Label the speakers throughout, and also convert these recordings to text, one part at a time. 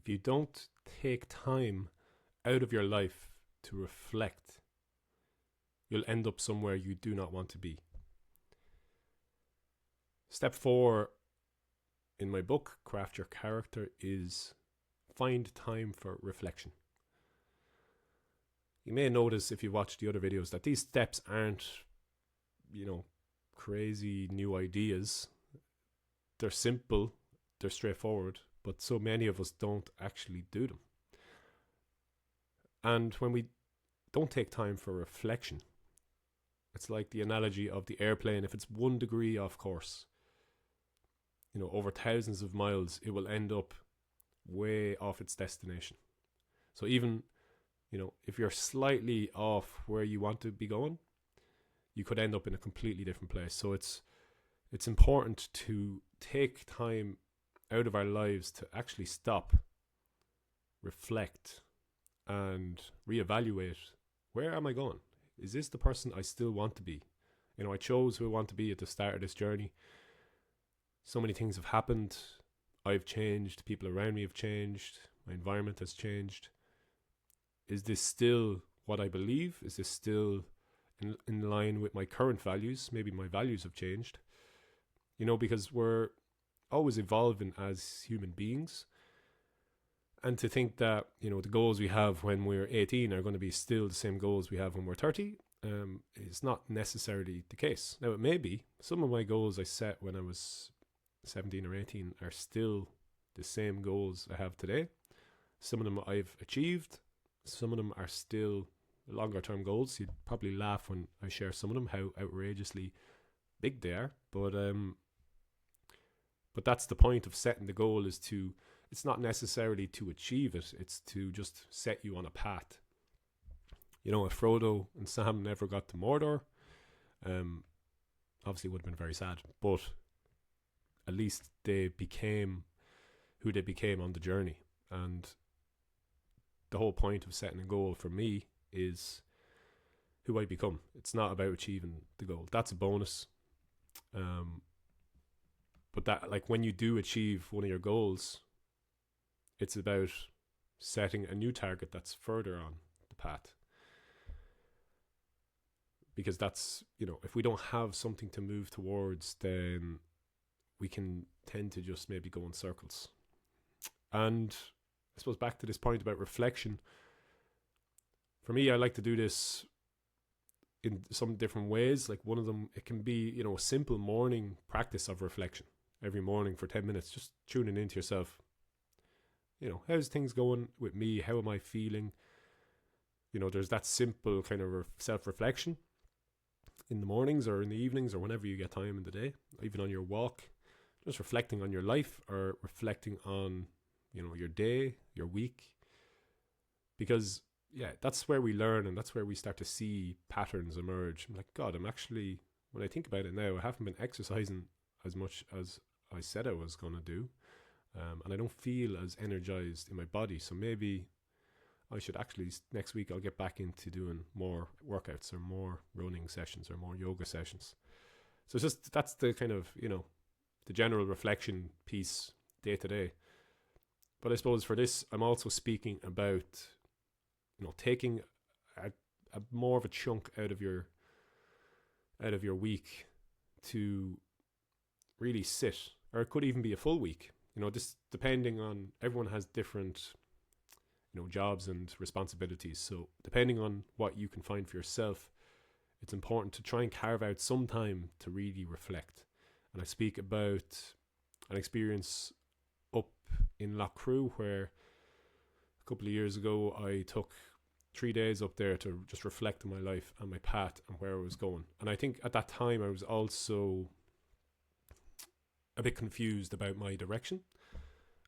Speaker 1: if you don't take time out of your life to reflect, you'll end up somewhere you do not want to be. Step 4 in my book, Craft Your Character, is find time for reflection. You may notice if you watch the other videos that these steps aren't, crazy new ideas. They're simple, they're straightforward, but so many of us don't actually do them. And when we don't take time for reflection, it's like the analogy of the airplane. If it's 1 degree off course, over thousands of miles, it will end up way off its destination. So even, if you're slightly off where you want to be going, you could end up in a completely different place. So it's important to take time out of our lives to actually stop, reflect, and reevaluate. Where am I going? Is this the person I still want to be? I chose who I want to be at the start of this journey. So many things have happened. I've changed. People around me have changed. My environment has changed. Is this still what I believe? Is this still in line with my current values? Maybe my values have changed. Because we're always evolving as human beings. And to think that, the goals we have when we're 18 are going to be still the same goals we have when we're 30 is not necessarily the case. Now, it may be. Some of my goals I set when I was 17 or 18 are still the same goals I have today. Some of them I've achieved. Some of them are still longer term goals. You'd probably laugh when I share some of them, how outrageously big they are. But that's the point of setting the goal, it's not necessarily to achieve it, it's to just set you on a path. If Frodo and Sam never got to Mordor, obviously it would have been very sad, but at least they became who they became on the journey. And the whole point of setting a goal for me is who I become. It's not about achieving the goal. That's a bonus. But that, like, when you do achieve one of your goals, it's about setting a new target that's further on the path. Because that's, if we don't have something to move towards, then we can tend to just maybe go in circles. And I suppose back to this point about reflection, for me, I like to do this in some different ways. Like one of them, it can be, a simple morning practice of reflection. Every morning for 10 minutes, just tuning into yourself. How's things going with me? How am I feeling? There's that simple kind of self-reflection in the mornings or in the evenings or whenever you get time in the day, even on your walk, just reflecting on your life or reflecting on, your day, your week. Because, that's where we learn and that's where we start to see patterns emerge. I'm like, God, when I think about it now, I haven't been exercising as much as I said I was going to do. And I don't feel as energized in my body. So maybe I should actually, next week, I'll get back into doing more workouts or more running sessions or more yoga sessions. So it's that's the kind of, the general reflection piece day to day. But I suppose for this, I'm also speaking about, taking a more of a chunk out of your week to really sit, or it could even be a full week. Just depending on, everyone has different, jobs and responsibilities. So depending on what you can find for yourself, it's important to try and carve out some time to really reflect. And I speak about an experience up in Loughcrew where a couple of years ago I took 3 days up there to just reflect on my life and my path and where I was going. And I think at that time I was also a bit confused about my direction,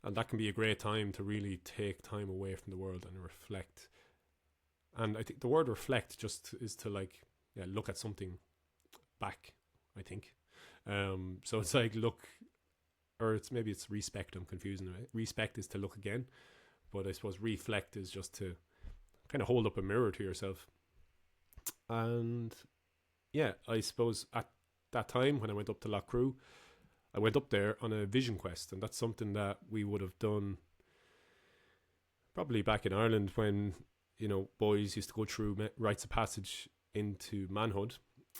Speaker 1: and that can be a great time to really take time away from the world and reflect. And I think the word reflect just is to look at something back, I think. So it's like look, or maybe it's respect. I'm confusing it. Respect is to look again, but I suppose reflect is just to kind of hold up a mirror to yourself. And I suppose at that time when I went up to Loughcrew, I went up there on a vision quest, and that's something that we would have done probably back in Ireland when, boys used to go through rites of passage into manhood.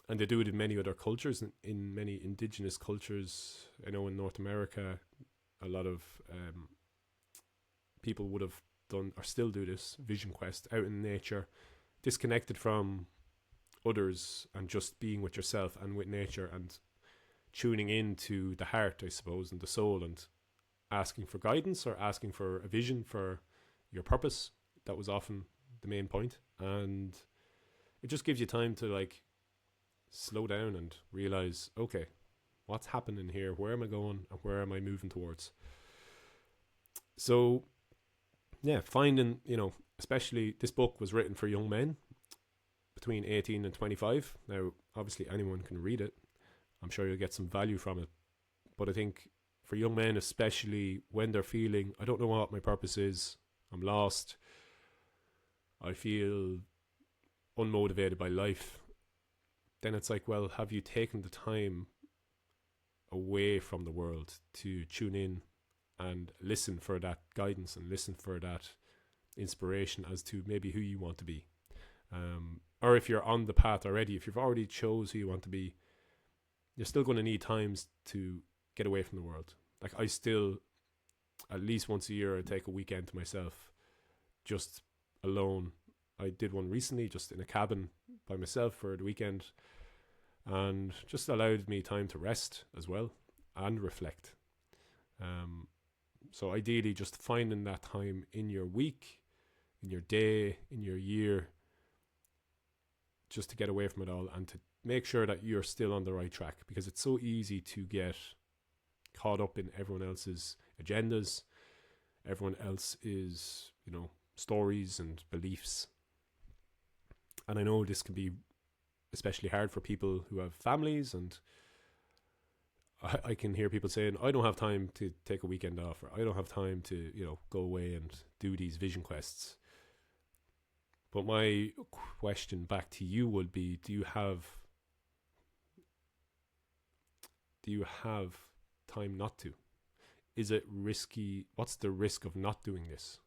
Speaker 1: And they do it in many other cultures, in many indigenous cultures. I know in North America, a lot of people would have done or still do this vision quest out in nature, disconnected from others and just being with yourself and with nature and tuning into the heart, I suppose, and the soul, and asking for guidance or asking for a vision for your purpose. That was often the main point. And it just gives you time to like slow down and realize, okay, what's happening here? Where am I going and where am I moving towards? So yeah, finding, especially this book was written for young men between 18 and 25. Now, obviously anyone can read it. I'm sure you'll get some value from it. But I think for young men, especially when they're feeling, I don't know what my purpose is, I'm lost, I feel unmotivated by life, then it's like, well, have you taken the time away from the world to tune in and listen for that guidance and listen for that inspiration as to maybe who you want to be? Or if you're on the path already, if you've already chose who you want to be, you're still going to need times to get away from the world. Like I still, at least once a year, I take a weekend to myself, just alone. I did one recently, just in a cabin by myself for the weekend, and just allowed me time to rest as well and reflect. So ideally, just finding that time in your week, in your day, in your year, just to get away from it all and to make sure that you're still on the right track, because it's so easy to get caught up in everyone else's agendas, everyone else's, stories and beliefs. And I know this can be especially hard for people who have families, and I can hear people saying, I don't have time to take a weekend off, or I don't have time to, go away and do these vision quests. But my question back to you would be, do you have time not to? Is it risky? What's the risk of not doing this?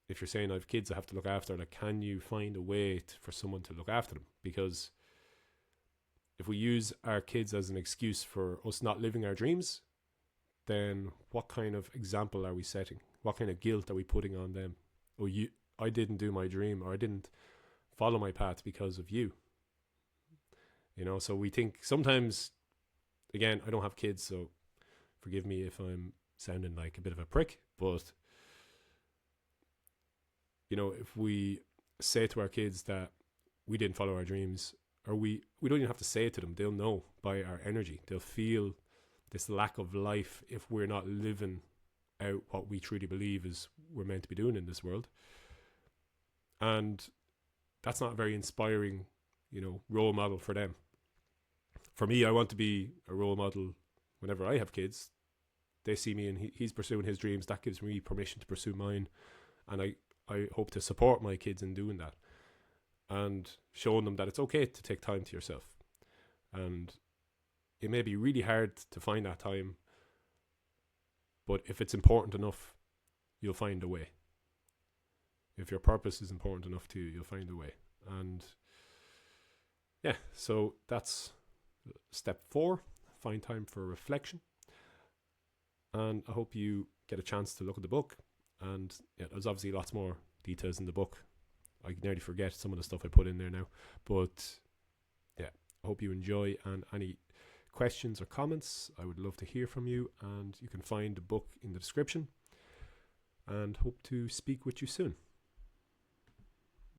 Speaker 1: If you're saying I have kids I have to look after, like, can you find a way for someone to look after them? Because if we use our kids as an excuse for us not living our dreams, then what kind of example are we setting? What kind of guilt are we putting on them? Oh, I didn't do my dream, or I didn't follow my path because of you. So we think sometimes, again, I don't have kids, so forgive me if I'm sounding like a bit of a prick, but if we say to our kids that we didn't follow our dreams, or we don't even have to say it to them, they'll know by our energy. They'll feel this lack of life if we're not living out what we truly believe is we're meant to be doing in this world. And that's not a very inspiring, role model for them. For me, I want to be a role model whenever I have kids. They see me and he's pursuing his dreams. That gives me permission to pursue mine. And I hope to support my kids in doing that, and showing them that it's okay to take time to yourself. And it may be really hard to find that time, but if it's important enough, you'll find a way. If your purpose is important enough to you, you'll find a way. And yeah, so that's step 4, find time for reflection. And I hope you get a chance to look at the book. And yeah, there's obviously lots more details in the book. I nearly forget some of the stuff I put in there now. But yeah, I hope you enjoy. And any questions or comments, I would love to hear from you. And you can find the book in the description. And hope to speak with you soon.